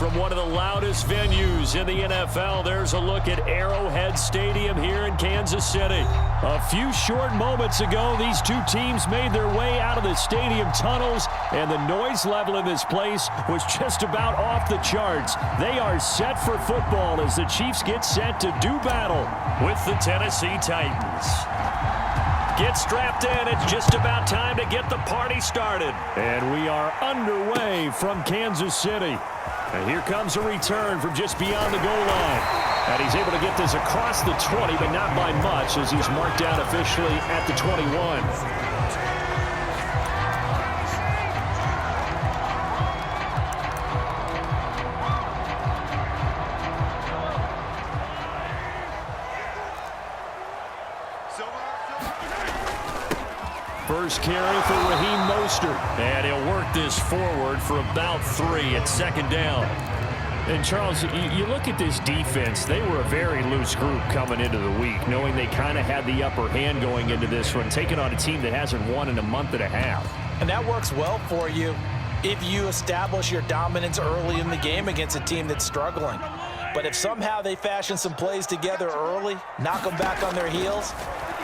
from one of the loudest venues in the NFL. There's a look at Arrowhead Stadium here in Kansas City. A few short moments ago, these two teams made their way out of the stadium tunnels, and the noise level in this place was just about off the charts. They are set for football as the Chiefs get set to do battle with the Tennessee Titans. Get strapped in. It's just about time to get the party started. And we are underway from Kansas City. And here comes a return from just beyond the goal line. And he's able to get this across the 20, but not by much as he's marked down officially at the 21. First carry for Raheem Mostert. And he'll work this forward for about 3 at second down. And, Charles, you look at this defense, they were a very loose group coming into the week, knowing they kind of had the upper hand going into this one, taking on a team that hasn't won in a month and a half. And that works well for you if you establish your dominance early in the game against a team that's struggling. But if somehow they fashion some plays together early, knock them back on their heels,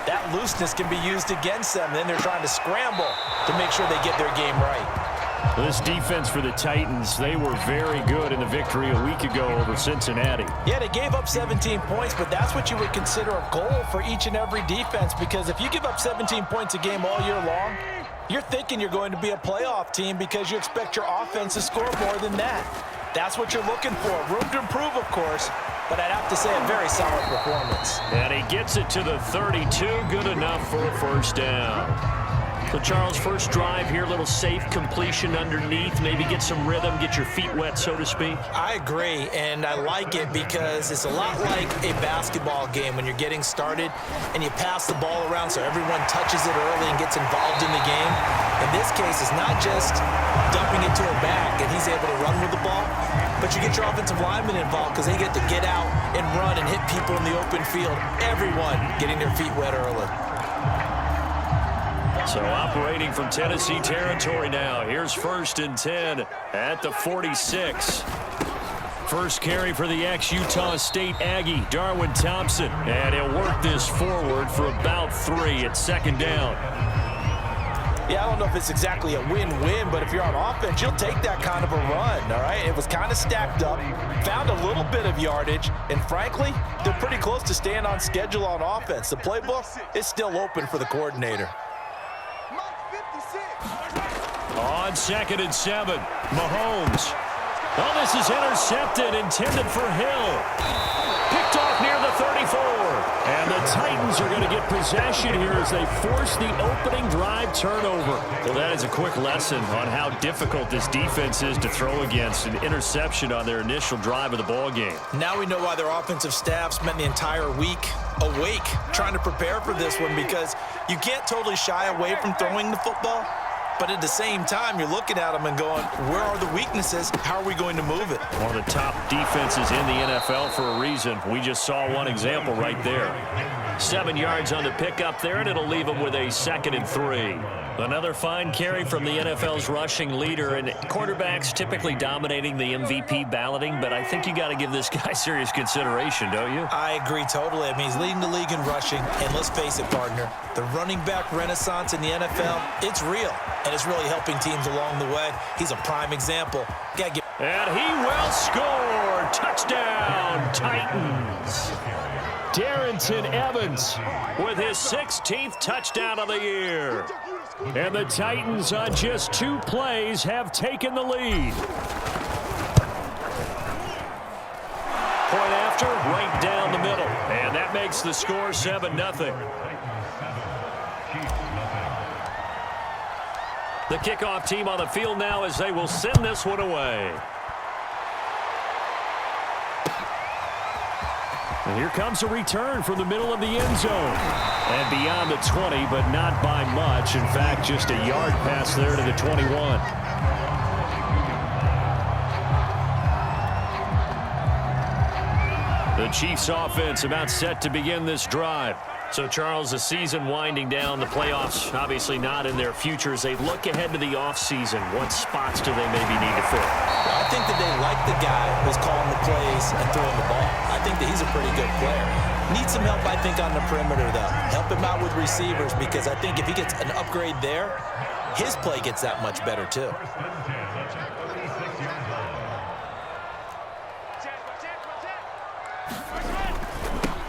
that looseness can be used against them. Then they're trying to scramble to make sure they get their game right. This defense for the Titans, they were very good in the victory a week ago over Cincinnati. Yeah, they gave up 17 points, but that's what you would consider a goal for each and every defense, because if you give up 17 points a game all year long, you're thinking you're going to be a playoff team because you expect your offense to score more than that. That's what you're looking for. Room to improve, of course, but I'd have to say a very solid performance. And he gets it to the 32, good enough for a first down. So, Charles, first drive here, a little safe completion underneath, maybe get some rhythm, get your feet wet, so to speak. I agree, and I like it because it's a lot like a basketball game when you're getting started and you pass the ball around so everyone touches it early and gets involved in the game. In this case, it's not just dumping it to a back and he's able to run with the ball, but you get your offensive linemen involved because they get to get out and run and hit people in the open field. Everyone getting their feet wet early. So operating from Tennessee territory now. Here's 1st and 10 at the 46. First carry for the ex-Utah State Aggie, Darwin Thompson. And he'll work this forward for about 3 at second down. Yeah, I don't know if it's exactly a win-win, but if you're on offense, you'll take that kind of a run, all right? It was kind of stacked up, found a little bit of yardage, and frankly, they're pretty close to staying on schedule on offense. The playbook is still open for the coordinator. On 2nd and 7, Mahomes. Oh, this is intercepted, intended for Hill. Picked off near the 34. And the Titans are going to get possession here as they force the opening drive turnover. Well, that is a quick lesson on how difficult this defense is to throw against. An interception on their initial drive of the ball game. Now we know why their offensive staff spent the entire week awake trying to prepare for this one, because you can't totally shy away from throwing the football. But at the same time, you're looking at them and going, where are the weaknesses? How are we going to move it? One of the top defenses in the NFL for a reason. We just saw one example right there. 7 yards on the pickup there, and it'll leave them with a 2nd and 3. Another fine carry from the NFL's rushing leader, and quarterbacks typically dominating the MVP balloting, but I think you got to give this guy serious consideration, don't you? I agree totally. I mean, he's leading the league in rushing, and let's face it, partner, the running back renaissance in the NFL, it's real, and it's really helping teams along the way. He's a prime example. And he will score. Touchdown, Titans. Darrington Evans with his 16th touchdown of the year. And the Titans on just 2 plays have taken the lead. Point after, right down the middle. And that makes the score 7-0. The kickoff team on the field now as they will send this one away. And here comes a return from the middle of the end zone. And beyond the 20, but not by much. In fact, just a yard pass there to the 21. The Chiefs offense about set to begin this drive. So, Charles, the season winding down, the playoffs obviously not in their future. As they look ahead to the offseason, what spots do they maybe need to fill? Well, I think that they like the guy who's calling the plays and throwing the ball. I think that he's a pretty good player. Needs some help, I think, on the perimeter, though. Help him out with receivers, because I think if he gets an upgrade there, his play gets that much better, too.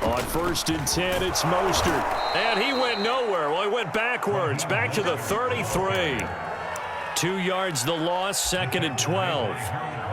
On 1st and 10, it's Mostert. And he went nowhere. Well, he went backwards, back to the 33. 2 yards the loss, 2nd and 12.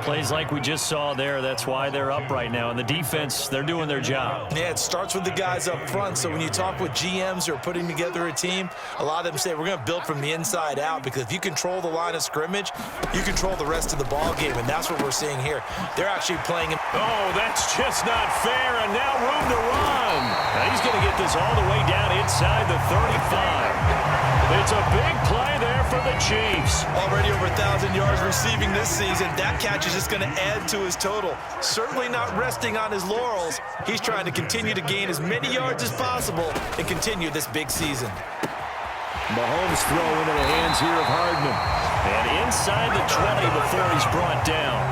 Plays like we just saw there. That's why they're up right now. And the defense, they're doing their job. Yeah, it starts with the guys up front. So when you talk with GMs who are putting together a team, a lot of them say we're going to build from the inside out, because if you control the line of scrimmage, you control the rest of the ball game, and that's what we're seeing here. They're actually playing him. Oh, that's just not fair, and now room to run. Now he's going to get this all the way down inside the 35. It's a big play there for the Chiefs. Already over 1,000 yards receiving this season. That catch is just going to add to his total. Certainly not resting on his laurels. He's trying to continue to gain as many yards as possible and continue this big season. Mahomes throw into the hands here of Hardman. And inside the 20 before he's brought down.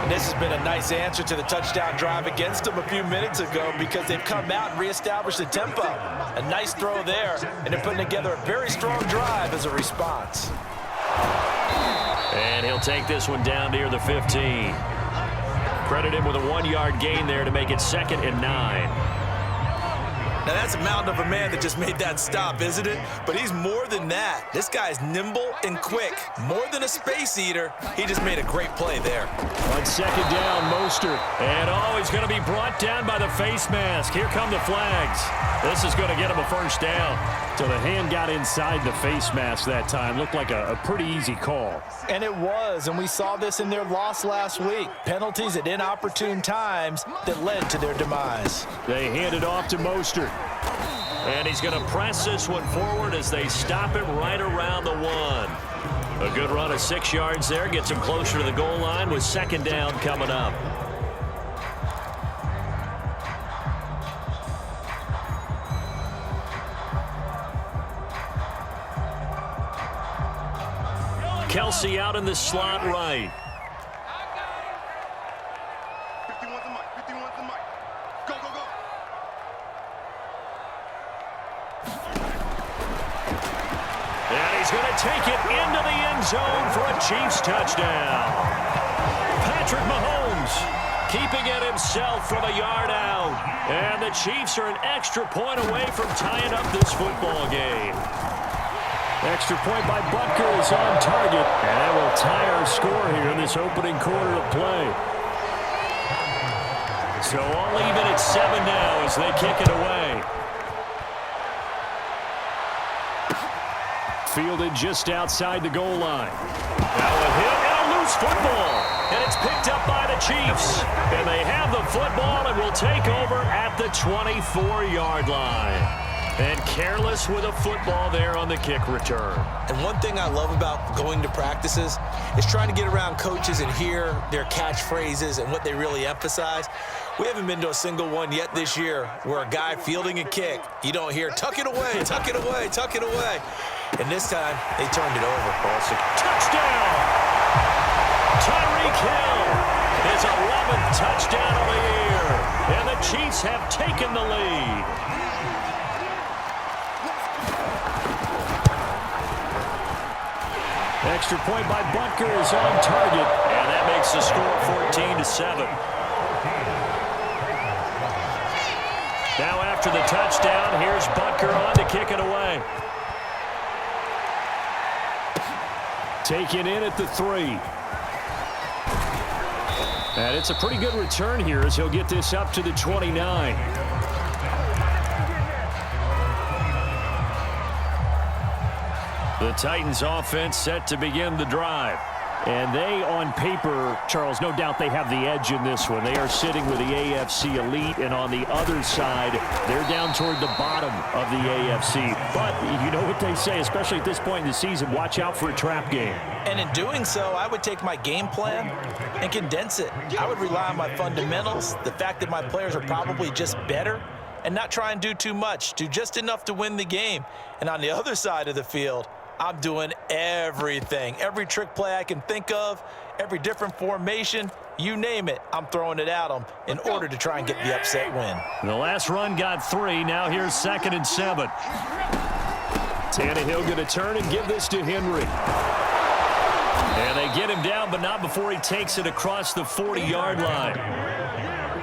And this has been a nice answer to the touchdown drive against them a few minutes ago, because they've come out and reestablished the tempo. A nice throw there, and they're putting together a very strong drive as a response. And he'll take this one down near the 15. Credit him with a 1-yard gain there to make it 2nd and 9. Now, that's a mountain of a man that just made that stop, isn't it? But he's more than that. This guy's nimble and quick. More than a space eater. He just made a great play there. On 2nd down, Mostert. And, he's going to be brought down by the face mask. Here come the flags. This is going to get him a 1st down. So the hand got inside the face mask that time. Looked like a pretty easy call. And it was, and we saw this in their loss last week. Penalties at inopportune times that led to their demise. They hand it off to Mostert. And he's going to press this one forward as they stop him right around the 1. A good run of 6 yards there. Gets him closer to the goal line with 2nd down coming up. Kelsey out in the slot right. 51's the mic. 51's the mic. Go, go, go. And he's going to take it into the end zone for a Chiefs touchdown. Patrick Mahomes keeping it himself from a yard out. And the Chiefs are an extra point away from tying up this football game. Extra point by Butker is on target. And that will tie our score here in this opening quarter of play. So all even at 7 now as they kick it away. Fielded just outside the goal line. Now a hit and a loose football. And it's picked up by the Chiefs. And they have the football and will take over at the 24-yard line. And careless with a football there on the kick return. And one thing I love about going to practices is trying to get around coaches and hear their catchphrases and what they really emphasize. We haven't been to a single one yet this year where a guy fielding a kick, you don't hear, tuck it away, tuck it away, tuck it away. And this time, they turned it over. Awesome. Touchdown! Tyreek Hill, his 11th touchdown of the year. And the Chiefs have taken the lead. Extra point by Butker is on target, and that makes the score 14-7. Now after the touchdown, here's Butker on to kick it away. Taken in at the 3. And it's a pretty good return here as he'll get this up to the 29. The Titans offense set to begin the drive. And they, on paper, Charles, no doubt they have the edge in this one. They are sitting with the AFC elite, and on the other side, they're down toward the bottom of the AFC. But you know what they say, especially at this point in the season, watch out for a trap game. And in doing so, I would take my game plan and condense it. I would rely on my fundamentals, the fact that my players are probably just better, and not try and do too much. Do just enough to win the game. And on the other side of the field, I'm doing everything. Every trick play I can think of, every different formation, you name it, I'm throwing it at them in order to try and get the upset win. The last run got 3. Now here's 2nd and 7. Tannehill going to turn and give this to Henry. And they get him down, but not before he takes it across the 40-yard line.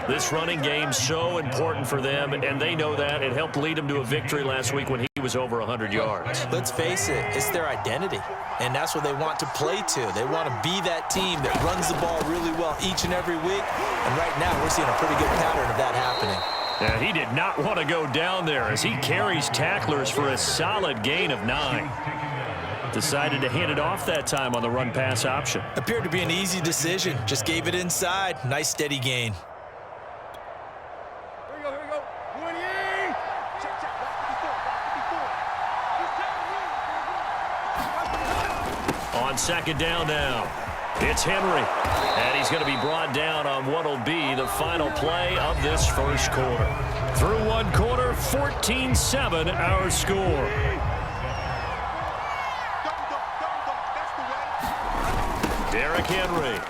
This running game so important for them, and they know that. It helped lead them to a victory last week when he was over 100 yards. Let's face it, it's their identity, and that's what they want to play to. They want to be that team that runs the ball really well each and every week, and right now we're seeing a pretty good pattern of that happening. Yeah, he did not want to go down there as he carries tacklers for a solid gain of 9. Decided to hand it off that time on the run-pass option. Appeared to be an easy decision. Just gave it inside. Nice steady gain. Here we go. 20. Check. On 2nd down now, it's Henry. And he's going to be brought down on what will be the final play of this first quarter. Through 1 quarter, 14-7 our score. Derrick Henry.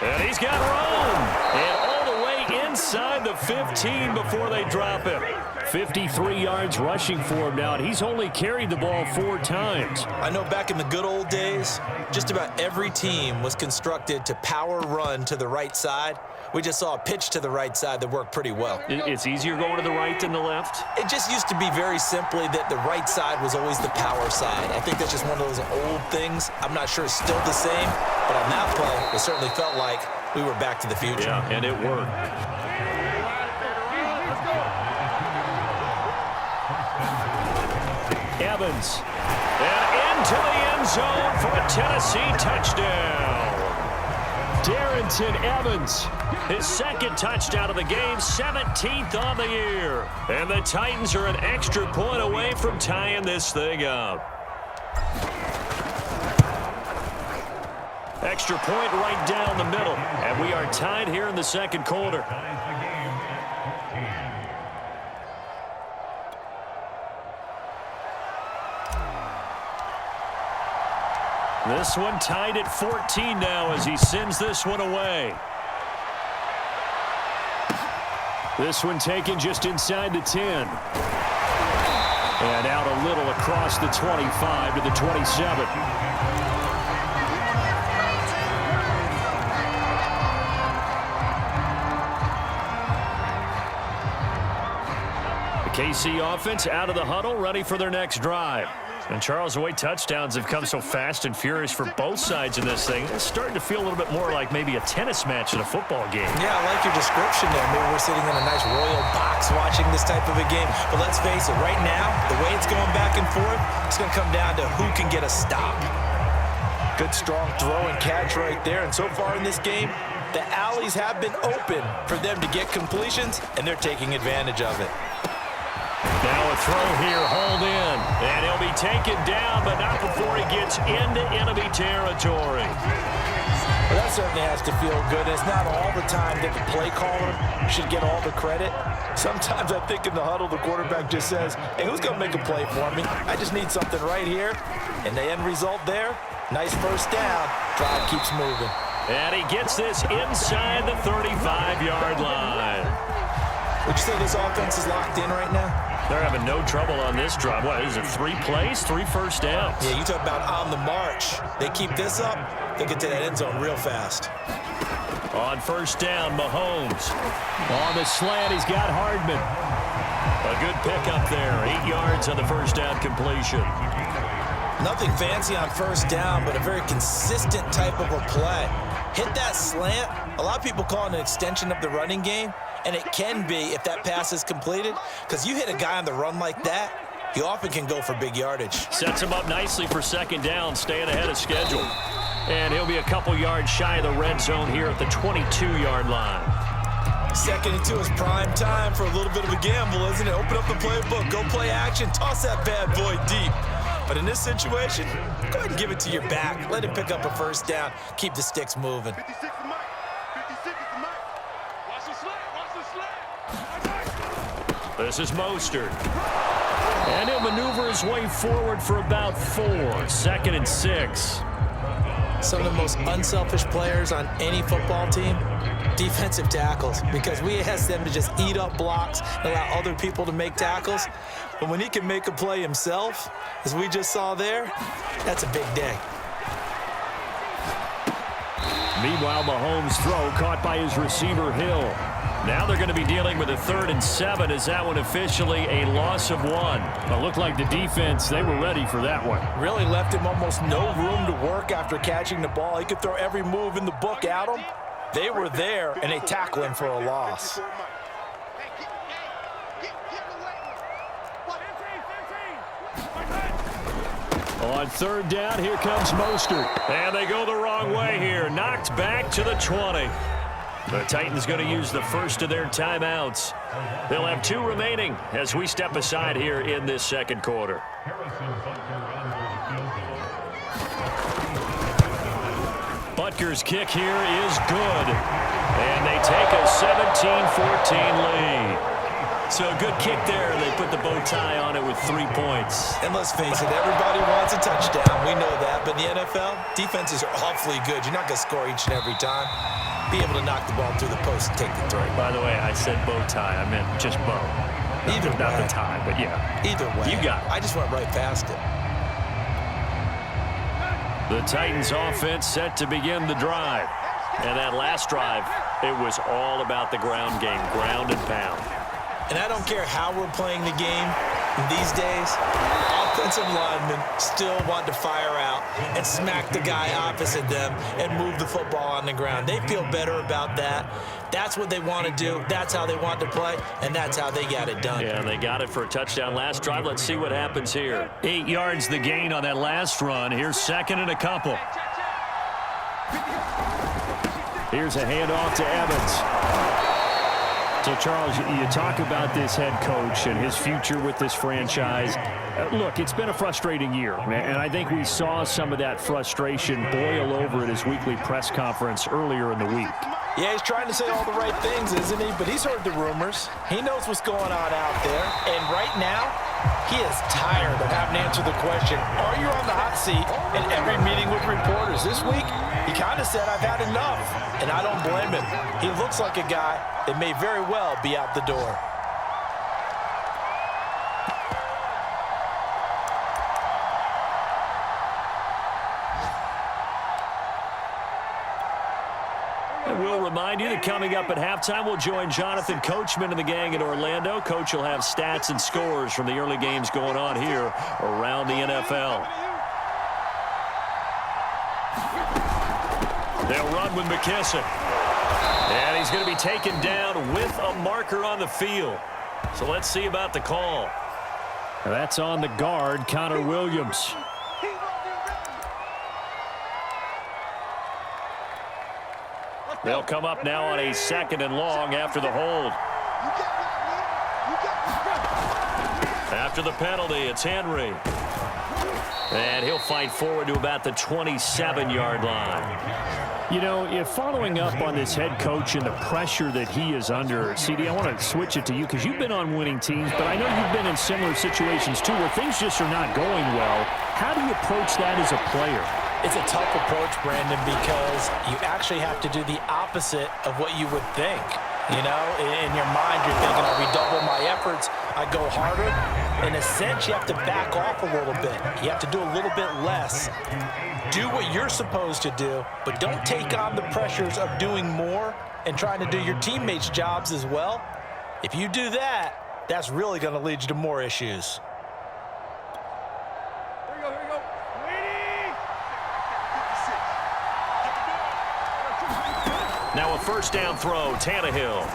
And he's got room. And all the way inside the 15 before they drop him. 53 yards rushing for him now, and he's only carried the ball 4 times. I know back in the good old days, just about every team was constructed to power run to the right side. We just saw a pitch to the right side that worked pretty well. It's easier going to the right than the left? It just used to be very simply that the right side was always the power side. I think that's just one of those old things. I'm not sure it's still the same, but on that play, it certainly felt like we were back to the future. Yeah, and it worked. Evans. And into the end zone for a Tennessee touchdown. Darrington Evans, his 2nd touchdown of the game, 17th on the year. And the Titans are an extra point away from tying this thing up. Extra point right down the middle. And we are tied here in the 2nd quarter. This one tied at 14 now as he sends this one away. This one taken just inside the 10. And out a little across the 25 to the 27. The KC offense out of the huddle, ready for their next drive. And Charles, the way touchdowns have come so fast and furious for both sides in this thing, it's starting to feel a little bit more like maybe a tennis match in a football game. Yeah, I like your description there. Maybe we're sitting in a nice royal box watching this type of a game. But let's face it, right now, the way it's going back and forth, it's going to come down to who can get a stop. Good, strong throw and catch right there. And so far in this game, the alleys have been open for them to get completions, and they're taking advantage of it. Now a throw here, hold in, and he'll be taken down, but not before he gets into enemy territory. Well, that certainly has to feel good. It's not all the time that the play caller should get all the credit. Sometimes I think in the huddle, the quarterback just says, hey, who's going to make a play for me? I just need something right here. And the end result there, nice first down. Drive keeps moving. And he gets this inside the 35-yard line. Would you say this offense is locked in right now? They're having no trouble on this drive. What is it, 3 plays, 3 first downs? Yeah, you talk about on the march. They keep this up, they'll get to that end zone real fast. On first down, Mahomes. On the slant, he's got Hardman. A good pickup there, 8 yards on the first down completion. Nothing fancy on first down, but a very consistent type of a play. Hit that slant. A lot of people call it an extension of the running game. And it can be if that pass is completed, because you hit a guy on the run like that, he often can go for big yardage. Sets him up nicely for 2nd down, staying ahead of schedule. And he'll be a couple yards shy of the red zone here at the 22-yard line. 2nd and 2 is prime time for a little bit of a gamble, isn't it? Open up the playbook, go play action, toss that bad boy deep. But in this situation, go ahead and give it to your back. Let him pick up a first down. Keep the sticks moving. 56 is Mike. 56 is Mike. Watch This is Mostert. And he'll maneuver his way forward for about 4. 2nd and 6. Some of the most unselfish players on any football team, defensive tackles, because we ask them to just eat up blocks and allow other people to make tackles. But when he can make a play himself, as we just saw there, that's a big day. Meanwhile, Mahomes' throw caught by his receiver, Hill. Now they're going to be dealing with a 3rd and 7. Is that one officially a loss of 1? It looked like the defense, they were ready for that one. Really left him almost no room to work after catching the ball. He could throw every move in the book at him. They were there, and they tackle him for a loss. On 3rd down, here comes Mostert. And they go the wrong way here. Knocked back to the 20. The Titans going to use the first of their timeouts. They'll have 2 remaining as we step aside here in this 2nd quarter. Butker's kick here is good. And they take a 17-14 lead. So a good kick there. They put the bow tie on it with 3 points. And let's face it, everybody wants a touchdown. We know that. But in the NFL, defenses are awfully good. You're not going to score each and every time. Be able to knock the ball through the post and take the throw. By the way, I said bow tie. I meant just bow. Either way. Not the tie, but yeah. Either way. You got it. I just went right past it. The Titans offense set to begin the drive. And that last drive, it was all about the ground game, ground and pound. And I don't care how we're playing the game these days, offensive linemen still want to fire out and smack the guy opposite them and move the football on the ground. They feel better about that. That's what they want to do. That's how they want to play, and that's how they got it done. Yeah, and they got it for a touchdown last drive. Let's see what happens here. 8 yards the gain on that last run. Here's 2nd and a couple. Here's a handoff to Evans. So, Charles, you talk about this head coach and his future with this franchise. Look, it's been a frustrating year, and I think we saw some of that frustration boil over at his weekly press conference earlier in the week. Yeah, he's trying to say all the right things, isn't he? But he's heard the rumors. He knows what's going on out there. And right now, he is tired of having to answer the question, are you on the hot seat in every meeting with reporters? This week, he kind of said, I've had enough. And I don't blame him. He looks like a guy that may very well be out the door. And we'll remind you that coming up at halftime, we'll join Jonathan Coachman and the gang in Orlando. Coach will have stats and scores from the early games going on here around the NFL. They'll run with McKissick. And he's going to be taken down with a marker on the field. So let's see about the call. That's on the guard, Connor Williams. They'll come up now on a 2nd and long after the hold. After the penalty, it's Henry. And he'll fight forward to about the 27-yard line. You know, if following up on this head coach and the pressure that he is under, CD, I want to switch it to you because you've been on winning teams, but I know you've been in similar situations too where things just are not going well. How do you approach that as a player? It's a tough approach, Brandon, because you actually have to do the opposite of what you would think. You know, in your mind, you're thinking, I redouble my efforts, I go harder. In a sense, you have to back off a little bit. You have to do a little bit less. Do what you're supposed to do, but don't take on the pressures of doing more and trying to do your teammates' jobs as well. If you do that, that's really going to lead you to more issues. Now a first down throw, Tannehill.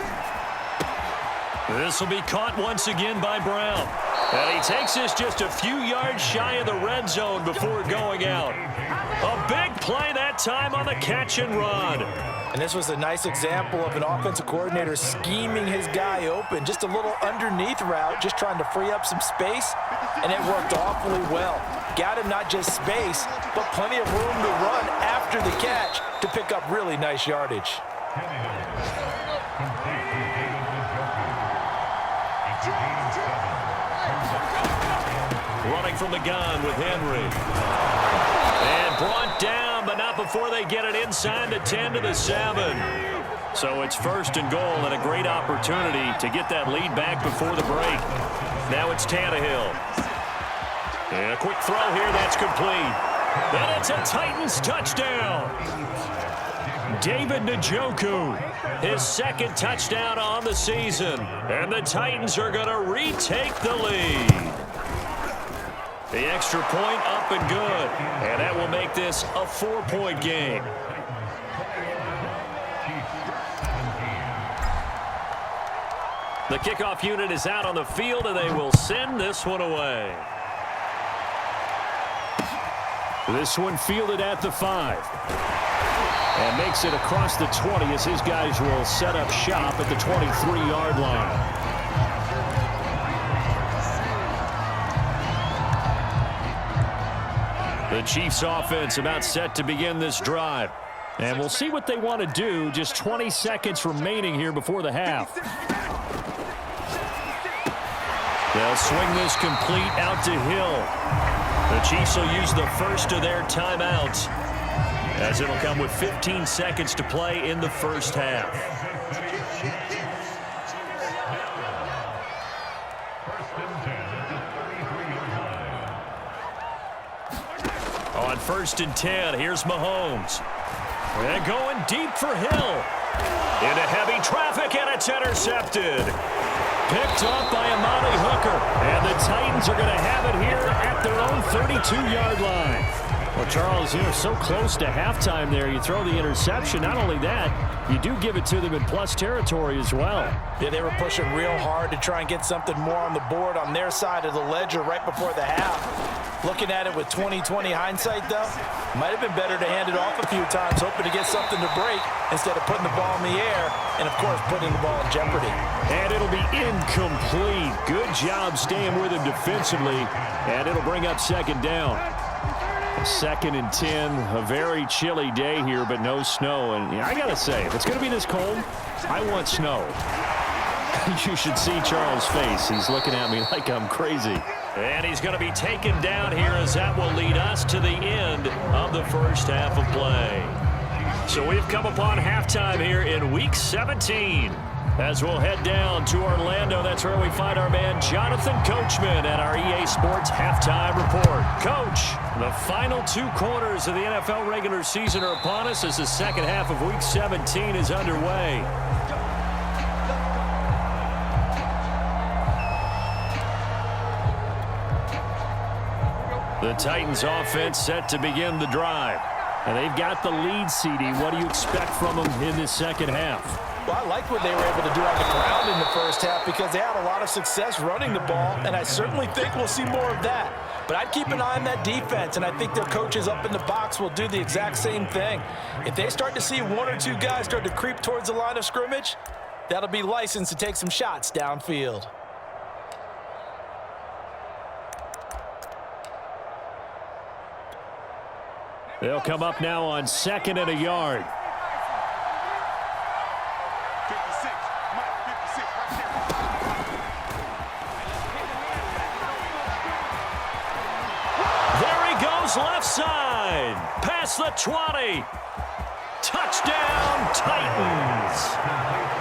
This will be caught once again by Brown. And he takes this just a few yards shy of the red zone before going out. A big play that time on the catch and run. And this was a nice example of an offensive coordinator scheming his guy open. Just a little underneath route, just trying to free up some space. And it worked awfully well. Got him not just space, but plenty of room to run after the catch to pick up really nice yardage. running from the gun with Henry. And brought down, but not before they get it inside the 10 to the 7. So it's 1st and goal and a great opportunity to get that lead back before the break. Now it's Tannehill. And a quick throw here, that's complete. And it's a Titans touchdown. David Njoku, his 2nd touchdown on the season. And the Titans are going to retake the lead. The extra point up and good. And that will make this a 4-point game. The kickoff unit is out on the field, and they will send this one away. This one fielded at the 5. And makes it across the 20 as his guys will set up shop at the 23-yard line. The Chiefs offense about set to begin this drive. And we'll see what they want to do. Just 20 seconds remaining here before the half. They'll swing this complete out to Hill. The Chiefs will use the first of their timeouts, as it'll come with 15 seconds to play in the first half. On 1st and 10, here's Mahomes. And going deep for Hill. Into heavy traffic, and it's intercepted. Picked up by Amani Hooker. And the Titans are going to have it here at their own 32-yard line. Well, Charles, you're so close to halftime there. You throw the interception. Not only that, you do give it to them in plus territory as well. Yeah, they were pushing real hard to try and get something more on the board on their side of the ledger right before the half. Looking at it with 20/20 hindsight, though, might have been better to hand it off a few times, hoping to get something to break instead of putting the ball in the air and, of course, putting the ball in jeopardy. And it'll be incomplete. Good job staying with him defensively, and it'll bring up 2nd down. 2nd and 10, a very chilly day here, but no snow. And I got to say, if it's going to be this cold, I want snow. You should see Charles' face. He's looking at me like I'm crazy. And he's going to be taken down here, as that will lead us to the end of the first half of play. So we've come upon halftime here in Week 17. As we'll head down to Orlando, that's where we find our man Jonathan Coachman at our EA Sports Halftime Report. Coach, the final 2 quarters of the NFL regular season are upon us as the second half of Week 17 is underway. The Titans offense set to begin the drive. And they've got the lead, CD. What do you expect from them in this second half? Well, I like what they were able to do on the ground in the first half because they had a lot of success running the ball, and I certainly think we'll see more of that. But I'd keep an eye on that defense, and I think their coaches up in the box will do the exact same thing. If they start to see 1 or 2 guys start to creep towards the line of scrimmage, that'll be licensed to take some shots downfield. They'll come up now on 2nd and a yard. 56, Mike, 56, right there. There he goes, left side. Past the 20. Touchdown, Titans.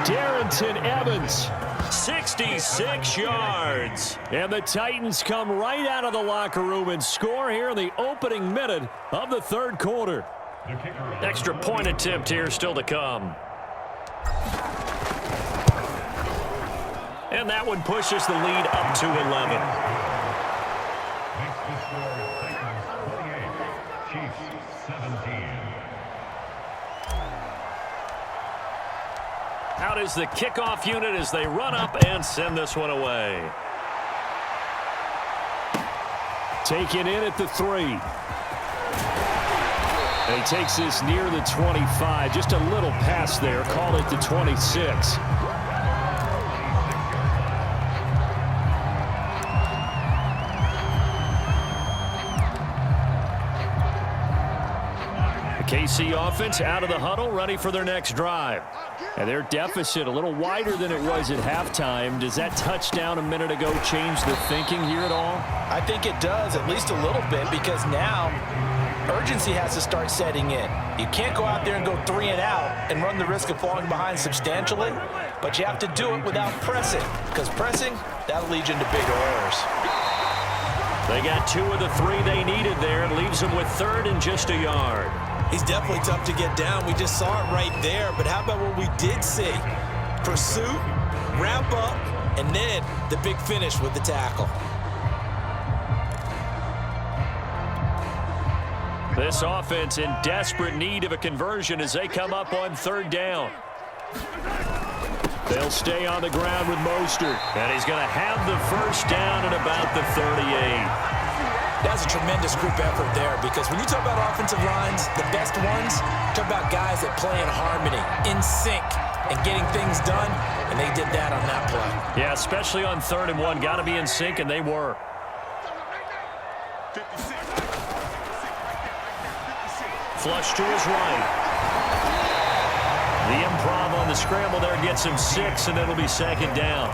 Darrington Evans, 66 yards. And the Titans come right out of the locker room and score here in the opening minute of the third quarter. Extra point attempt here still to come. And that one pushes the lead up to 11. Out is the kickoff unit as they run up and send this one away. Taken in at the 3. And he takes this near the 25. Just a little pass there. Call it the 26. KC offense out of the huddle, ready for their next drive. And their deficit a little wider than it was at halftime. Does that touchdown a minute ago change the thinking here at all? I think it does, at least a little bit, because now urgency has to start setting in. You can't go out there and go 3 and out and run the risk of falling behind substantially, but you have to do it without pressing, because pressing, that'll lead you into bigger errors. They got 2 of the 3 they needed there. It leaves them with 3rd and just a yard. He's definitely tough to get down. We just saw it right there, but how about what we did see? Pursuit, wrap up, and then the big finish with the tackle. This offense in desperate need of a conversion as they come up on 3rd down. They'll stay on the ground with Mostert, and he's going to have the 1st down at about the 38. That's a tremendous group effort there, because when you talk about offensive lines, the best ones, talk about guys that play in harmony, in sync, and getting things done, and they did that on that play. Yeah, especially on 3rd and 1. Got to be in sync, and they were. Flush to his right. The improv on the scramble there gets him 6, and it'll be 2nd down.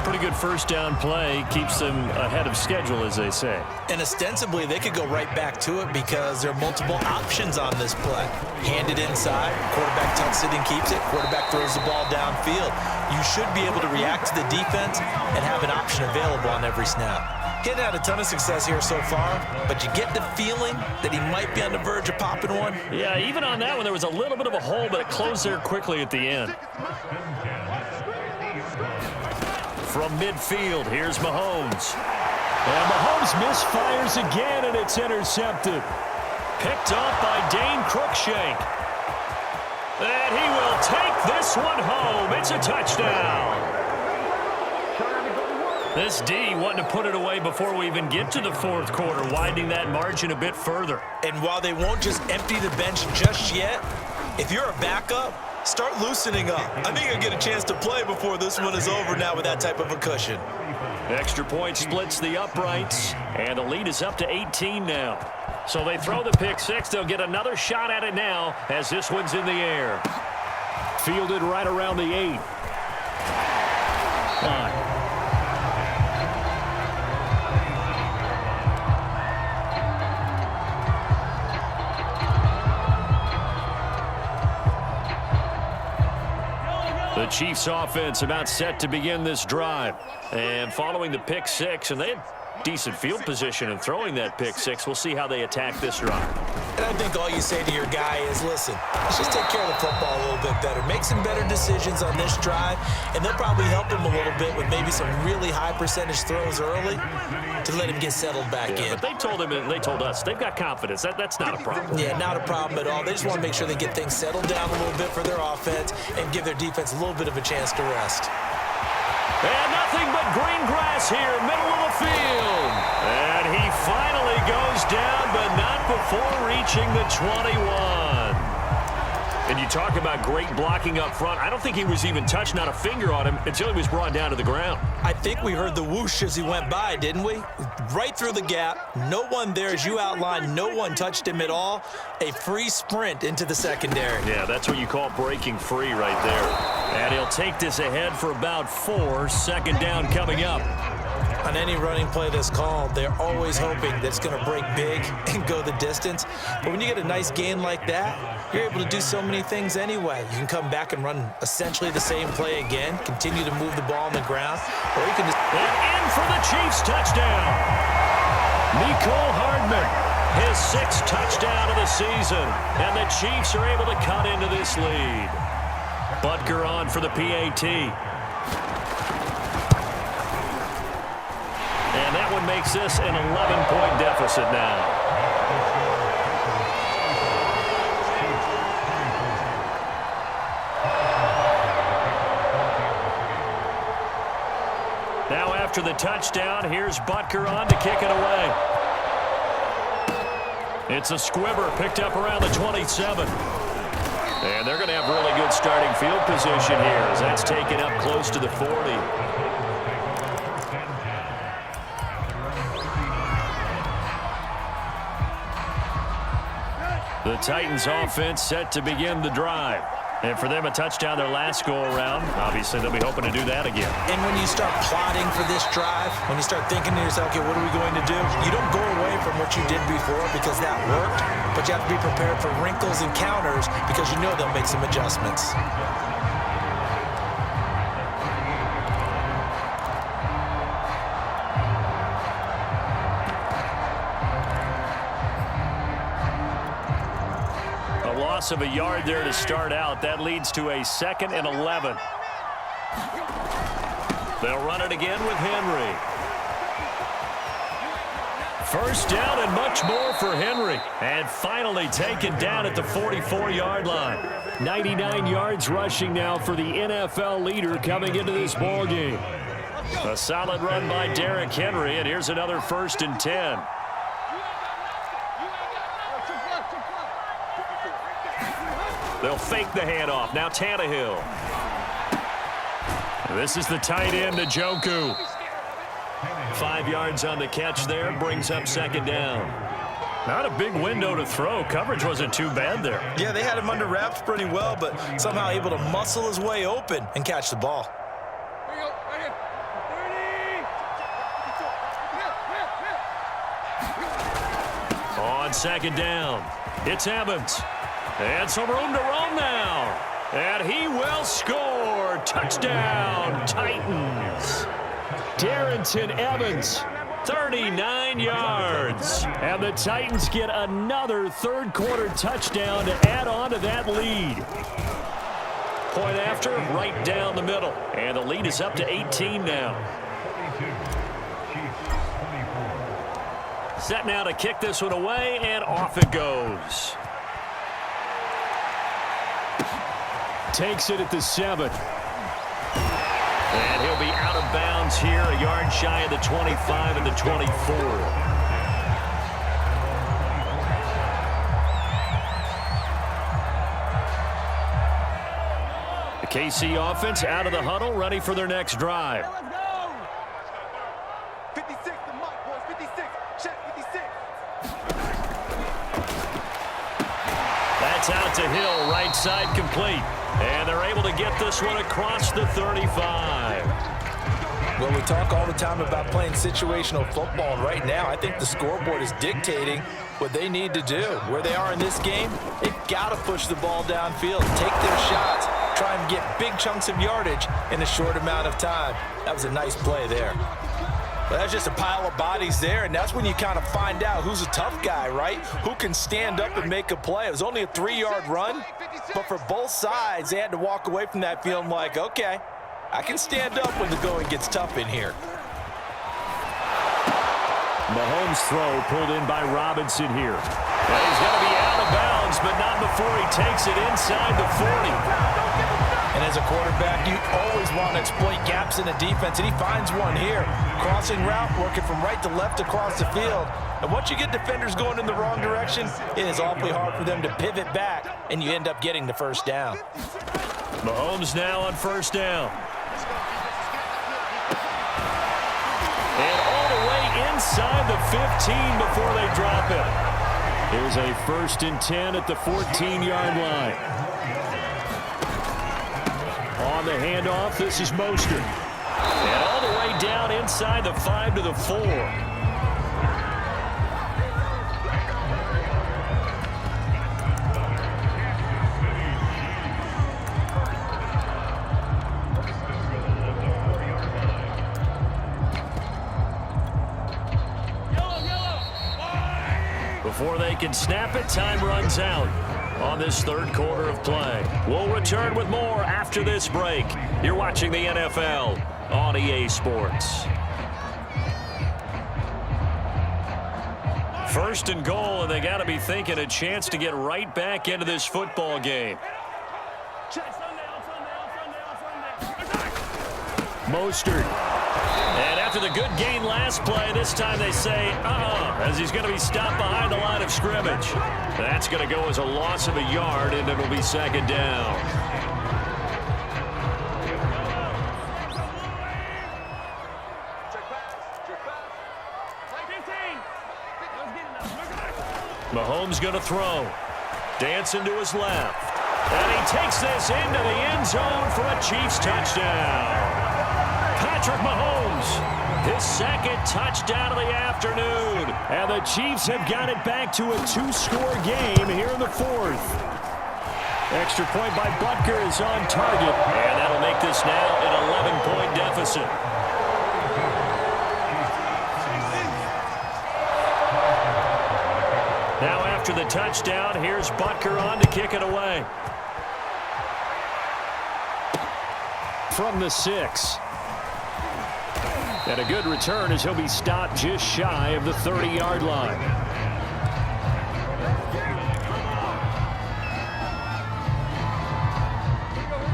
Pretty good 1st down play. Keeps them ahead of schedule, as they say. And ostensibly, they could go right back to it because there are multiple options on this play. Hand it inside, quarterback tucks it and keeps it, quarterback throws the ball downfield. You should be able to react to the defense and have an option available on every snap. He's had a ton of success here so far, but you get the feeling that he might be on the verge of popping one. Yeah, even on that one, there was a little bit of a hole, but it closed there quickly at the end. From midfield, here's Mahomes. And Mahomes misfires again, and it's intercepted. Picked off by Dane Cruikshank. And he will take this one home. It's a touchdown. This D wanting to put it away before we even get to the 4th quarter, widening that margin a bit further. And while they won't just empty the bench just yet, if you're a backup, start loosening up. I think you'll get a chance to play before this one is over now with that type of a cushion. Extra point splits the uprights, and the lead is up to 18 now. So they throw the pick 6. They'll get another shot at it now as this one's in the air. Fielded right around the 8. 9. The Chiefs offense about set to begin this drive. And following the pick 6, and they had decent field position in throwing that pick 6. We'll see how they attack this drive. And I think all you say to your guy is, listen, let's just take care of the football a little bit better. Make some better decisions on this drive, and they'll probably help him a little bit with maybe some really high percentage throws early to let him get settled back in. But they told him, and they told us, they've got confidence. That's not a problem. Yeah, not a problem at all. They just want to make sure they get things settled down a little bit for their offense and give their defense a little bit of a chance to rest. And nothing but green grass here, middle of the field. And he finally goes down, but not before reaching the 21. And you talk about great blocking up front. I don't think he was even touched, not a finger on him, until he was brought down to the ground. I think we heard the whoosh as he went by, didn't we? Right through the gap. No one there, as you outlined. No one touched him at all. A free sprint into the secondary. Yeah, that's what you call breaking free right there. And he'll take this ahead for about 4. 2nd down coming up. On any running play that's called, they're always hoping that it's going to break big and go the distance. But when you get a nice gain like that, you're able to do so many things anyway. You can come back and run essentially the same play again, continue to move the ball on the ground, or you can just... And in for the Chiefs touchdown. Mecole Hardman, his 6th touchdown of the season. And the Chiefs are able to cut into this lead. Butker on for the PAT. And that one makes this an 11-point deficit now. Now after the touchdown, here's Butker on to kick it away. It's a squibber picked up around the 27. And they're going to have really good starting field position here as that's taken up close to the 40. The Titans offense set to begin the drive. And for them, a touchdown their last go-around. Obviously, they'll be hoping to do that again. And when you start plotting for this drive, when you start thinking to yourself, okay, what are we going to do? You don't go away from what you did before because that worked, but you have to be prepared for wrinkles and counters because you know they'll make some adjustments. Loss of a yard there to start out. That leads to a 2nd and 11. They'll run it again with Henry. First down and much more for Henry. And finally taken down at the 44-yard line. 99 yards rushing now for the NFL leader coming into this ball game. A solid run by Derrick Henry, and here's another 1st and 10. They'll fake the handoff. Now Tannehill. This is the tight end, Njoku. 5 yards on the catch there. Brings up 2nd down. Not a big window to throw. Coverage wasn't too bad there. Yeah, they had him under wraps pretty well, but somehow able to muscle his way open and catch the ball. On 2nd down, it's Evans. And some room to roam now. And he will score. Touchdown, Titans. Darrington Evans, 39 yards. And the Titans get another 3rd-quarter touchdown to add on to that lead. Point after, right down the middle. And the lead is up to 18 now. Set now to kick this one away, and off it goes. Takes it at the 7. And he'll be out of bounds here, a yard shy of the 25 and the 24. The KC offense out of the huddle, ready for their next drive. 56, the mic, boys. 56. Check 56. That's out to Hill, right side complete. And they're able to get this one across the 35. Well, we talk all the time about playing situational football, and right now I think the scoreboard is dictating what they need to do. Where they are in this game, they've got to push the ball downfield, take their shots, try and get big chunks of yardage in a short amount of time. That was a nice play there. But that's just a pile of bodies there, and that's when you kind of find out who's a tough guy, right? Who can stand up and make a play. It was only a 3-yard run, but for both sides, they had to walk away from that feeling like, okay, I can stand up when the going gets tough in here. Mahomes' throw pulled in by Robinson here. Well, he's going to be out of bounds, but not before he takes it inside the 40. And as a quarterback, you always want to exploit gaps in the defense, and he finds one here. Crossing route, working from right to left across the field. And once you get defenders going in the wrong direction, it is awfully hard for them to pivot back, and you end up getting the 1st down. Mahomes now on 1st down. And all the way inside the 15 before they drop it. Here's a 1st and 10 at the 14-yard line. On the handoff, this is Mostert. And all the way down inside the 5 to the 4. Before they can snap it, time runs out on this 3rd quarter of play. We'll return with more after this break. You're watching the NFL on EA Sports. 1st and goal, and they got to be thinking a chance to get right back into this football game. Mostert. And after the good gain last play, this time they say, as he's going to be stopped behind the line of scrimmage. That's going to go as a loss of a yard, and it'll be 2nd down. Mahomes going to throw. Dancing to his left. And he takes this into the end zone for a Chiefs touchdown. Patrick Mahomes, his second touchdown of the afternoon. And the Chiefs have got it back to a 2-score game here in the fourth. Extra point by Butker is on target. And that'll make this now an 11-point deficit. Now after the touchdown, here's Butker on to kick it away. From the 6. And a good return as he'll be stopped just shy of the 30-yard line.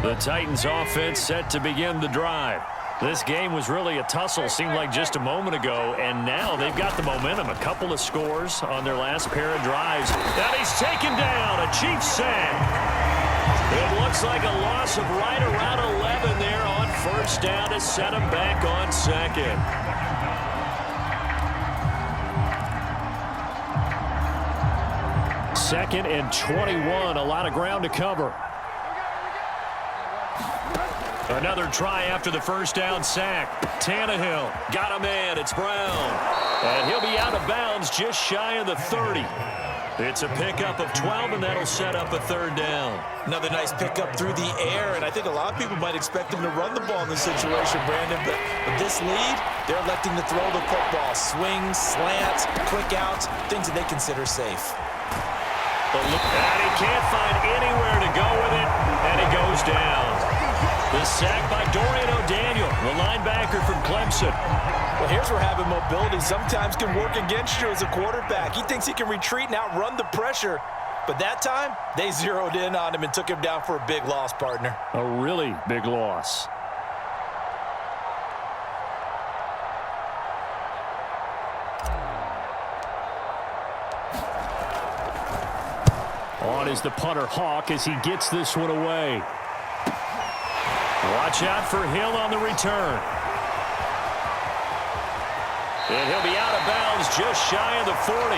The Titans offense set to begin the drive. This game was really a tussle, seemed like just a moment ago, and now they've got the momentum. A couple of scores on their last pair of drives. And he's taken down, a Chiefs sack. It looks like a loss of right around 11 there on first down to set him back on second. Second and 21, a lot of ground to cover. Another try after the first down sack. Tannehill got a man. It's Brown. And he'll be out of bounds just shy of the 30. It's a pickup of 12, and that'll set up a third down. Another nice pickup through the air, and I think a lot of people might expect him to run the ball in this situation, Brandon, but with this lead, they're electing to throw the football. Swings, slants, quick outs, things that they consider safe. And he can't find anywhere to go with it, and he goes down. The sack by Dorian O'Daniel, the linebacker from Clemson. Well, here's where having mobility sometimes can work against you as a quarterback. He thinks he can retreat and outrun the pressure. But that time, they zeroed in on him and took him down for a big loss, partner. A really big loss. On is the punter Hawk as he gets this one away. Watch out for Hill on the return. And he'll be out of bounds just shy of the 40.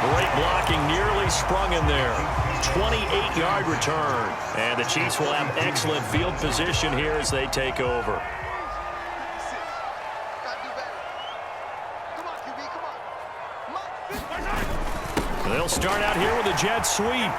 Great blocking, nearly sprung in there. 28-yard return. And the Chiefs will have excellent field position here as they take over. They'll start out here with a jet sweep.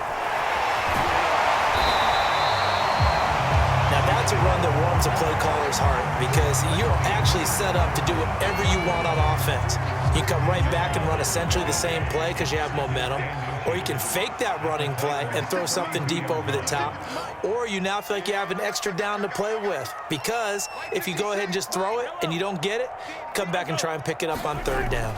That's a run that warms a play caller's heart because you're actually set up to do whatever you want on offense. You come right back and run essentially the same play because you have momentum, or you can fake that running play and throw something deep over the top, or you now feel like you have an extra down to play with because if you go ahead and just throw it and you don't get it, come back and try and pick it up on third down.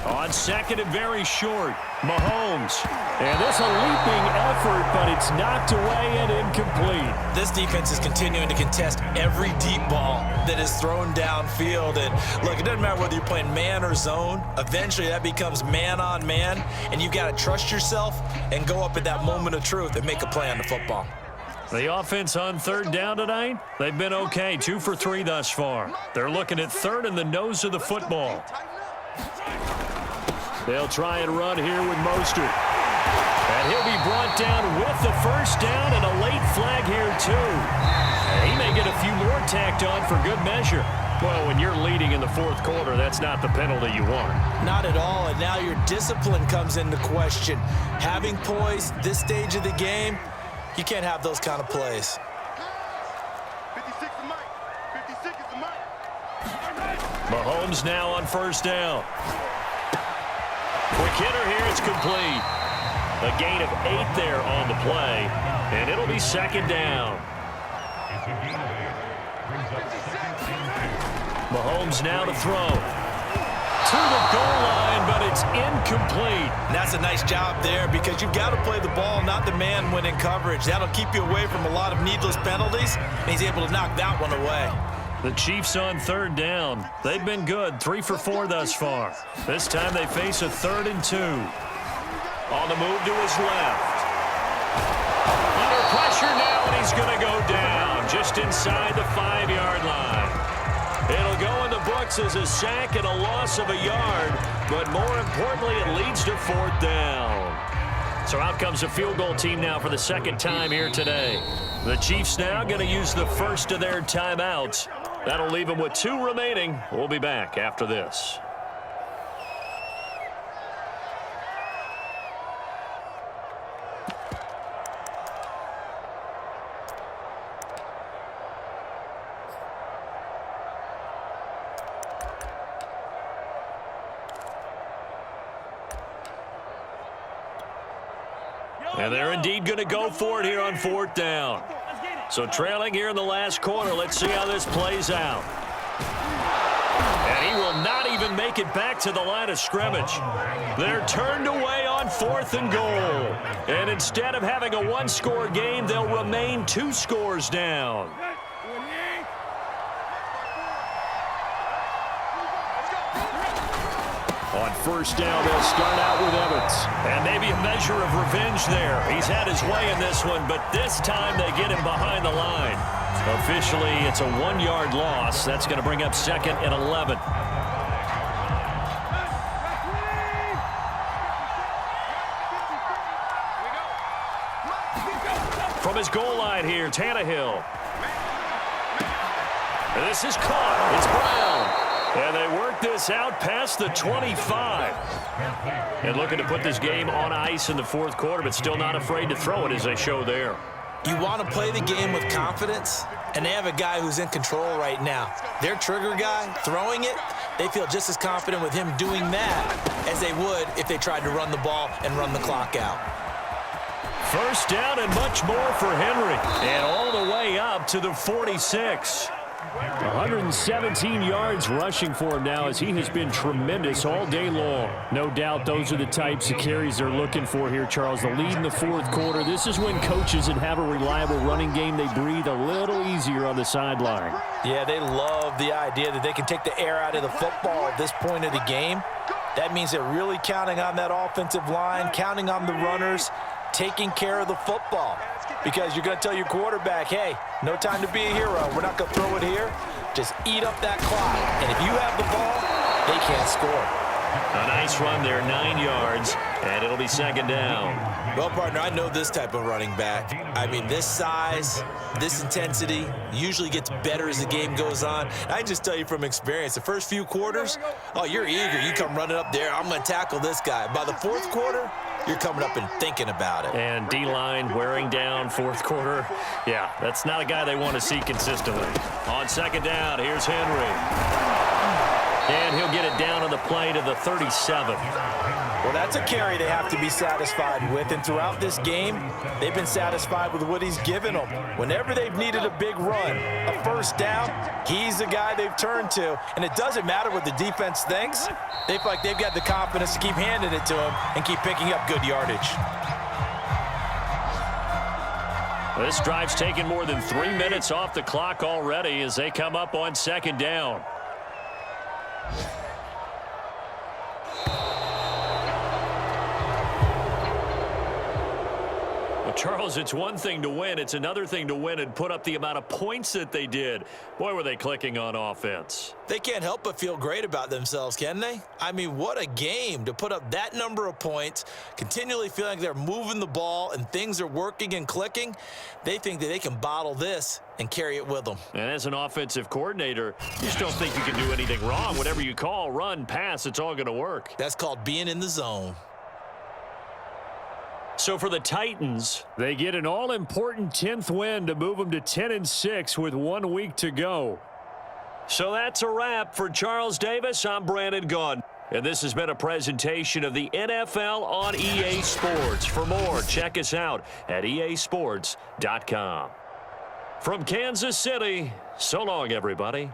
On second and very short, Mahomes. And this a leaping effort, but it's knocked away and incomplete. This defense is continuing to contest every deep ball that is thrown downfield. And look, it doesn't matter whether you're playing man or zone. Eventually that becomes man on man, and you've got to trust yourself and go up at that moment of truth and make a play on the football. The offense on third down tonight, they've been okay, 2 for 3 thus far. They're looking at third in the nose of the football. They'll try and run here with Mostert. And he'll be brought down with the first down and a late flag here too. And he may get a few more tacked on for good measure. Well, when you're leading in the fourth quarter, that's not the penalty you want. Not at all, and now your discipline comes into question. Having poise this stage of the game, you can't have those kind of plays. 56 is Mike. 56 is Mike. Mahomes now on first down. Quick hitter here, it's complete. A gain of 8 there on the play, and it'll be second down. Mahomes now to throw. To the goal line, but it's incomplete. And that's a nice job there because you've got to play the ball, not the man when in coverage. That'll keep you away from a lot of needless penalties, and he's able to knock that one away. The Chiefs on third down. They've been good, 3 for 4 thus far. This time they face a 3rd and 2. On the move to his left. Under pressure now, and he's going to go down just inside the 5-yard line. It'll go in the books as a sack and a loss of a yard, but more importantly, it leads to 4th down. So out comes a field goal team now for the second time here today. The Chiefs now going to use the first of their timeouts. That'll leave them with 2 remaining. We'll be back after this. And they're indeed going to go for it here on 4th down. So trailing here in the last quarter. Let's see how this plays out. And he will not even make it back to the line of scrimmage. They're turned away on 4th and goal. And instead of having a 1-score game, they'll remain 2 scores down. On 1st down, they'll start out with Evans. And maybe a measure of revenge there. He's had his way in this one, but this time they get him behind the line. Officially, it's a 1-yard loss. That's going to bring up 2nd and 11. From his goal line here, Tannehill. This is caught. It's Brown. And they work this out past the 25. And looking to put this game on ice in the 4th quarter, but still not afraid to throw it as they show there. You want to play the game with confidence, and they have a guy who's in control right now. Their trigger guy, throwing it, they feel just as confident with him doing that as they would if they tried to run the ball and run the clock out. 1st down and much more for Henry. And all the way up to the 46. 117 yards rushing for him now as he has been tremendous all day long. No doubt those are the types of carries they're looking for here, Charles. The lead in the 4th quarter. This is when coaches that have a reliable running game, they breathe a little easier on the sideline. Yeah, they love the idea that they can take the air out of the football at this point of the game. That means they're really counting on that offensive line, counting on the runners, taking care of the football. Because you're going to tell your quarterback, hey, no time to be a hero. We're not going to throw it here. Just eat up that clock. And if you have the ball, they can't score. A nice run there, 9 yards, and it'll be 2nd down. Well, partner, I know this type of running back. I mean, this size, this intensity usually gets better as the game goes on. I can just tell you from experience, the first few quarters, oh, you're eager. You come running up there, I'm going to tackle this guy. By the 4th quarter, you're coming up and thinking about it. And D-line wearing down 4th quarter. Yeah, that's not a guy they want to see consistently. On 2nd down, here's Henry. And he'll get it down on the play to the 37. Well, that's a carry they have to be satisfied with. And throughout this game, they've been satisfied with what he's given them. Whenever they've needed a big run, a 1st down, he's the guy they've turned to. And it doesn't matter what the defense thinks. They feel like they've got the confidence to keep handing it to him and keep picking up good yardage. This drive's taken more than 3 minutes off the clock already as they come up on 2nd down. Well, Charles, it's one thing to win. It's another thing to win and put up the amount of points that they did. Boy, were they clicking on offense. They can't help but feel great about themselves, can they? I mean, what a game to put up that number of points, continually feeling like they're moving the ball and things are working and clicking. They think that they can bottle this and carry it with them. And as an offensive coordinator, you just don't think you can do anything wrong. Whatever you call, run, pass, it's all going to work. That's called being in the zone. So for the Titans, they get an all-important 10th win to move them to 10-6 with 1 week to go. So that's a wrap for Charles Davis. I'm Brandon Gunn. And this has been a presentation of the NFL on EA Sports. For more, check us out at easports.com. From Kansas City, so long, everybody.